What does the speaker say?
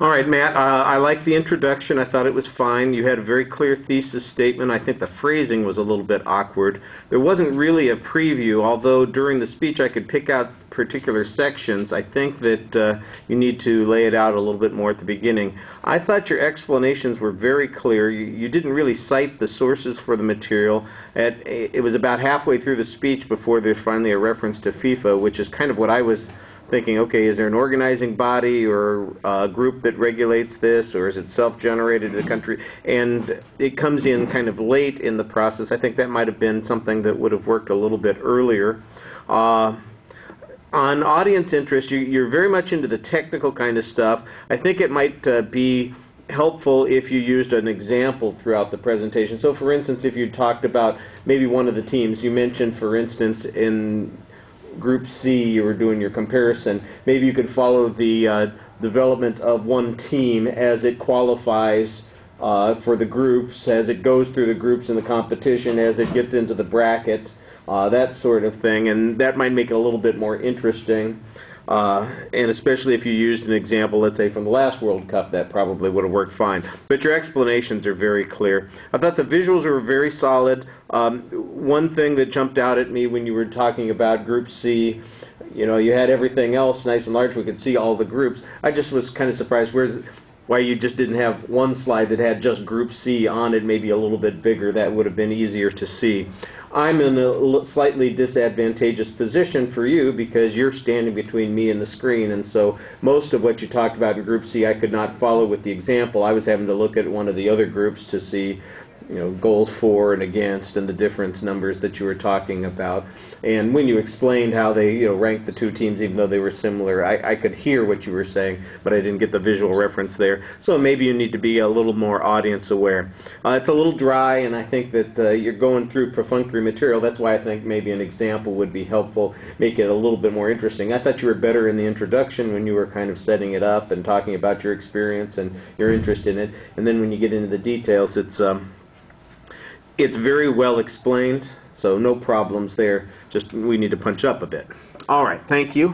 All right, Matt, I like the introduction. I thought it was fine. You had a very clear thesis statement. I think the phrasing was a little bit awkward. There wasn't really a preview, although during the speech I could pick out particular sections. I think that you need to lay it out a little bit more at the beginning. I thought your explanations were very clear. You didn't really cite the sources for the material. It was about halfway through the speech before there's finally a reference to FIFA, which is kind of what I was thinking, okay, is there an organizing body or a group that regulates this, or is it self-generated in the country? And it comes in kind of late in the process. I think that might have been something that would have worked a little bit earlier. On audience interest, you're very much into the technical kind of stuff. I think it might be helpful if you used an example throughout the presentation. So, for instance, if you talked about maybe one of the teams, you mentioned, for instance, in Group C, you were doing your comparison. Maybe you could follow the development of one team as it qualifies for the groups, as it goes through the groups in the competition, as it gets into the bracket, that sort of thing. And that might make it a little bit more interesting. And especially if you used an example, let's say from the last World Cup, that probably would have worked fine. But your explanations are very clear. I thought the visuals were very solid. One thing that jumped out at me when you were talking about Group C, you had everything else nice and large. We could see all the groups. I just was kind of surprised why you just didn't have one slide that had just Group C on it, maybe a little bit bigger. That would have been easier to see. I'm in a slightly disadvantageous position for you because you're standing between me and the screen, and so most of what you talked about in Group C I could not follow with the example. I was having to look at one of the other groups to see goals for and against and the difference numbers that you were talking about. And when you explained how they ranked the two teams even though they were similar, I could hear what you were saying, but I didn't get the visual reference there. So maybe you need to be a little more audience aware. It's a little dry, and I think that you're going through perfunctory material. That's why I think maybe an example would be helpful, make it a little bit more interesting. I thought you were better in the introduction when you were kind of setting it up and talking about your experience and your interest in it. And then when you get into the details, it's very well explained, so no problems there. Just we need to punch up a bit. All right, thank you.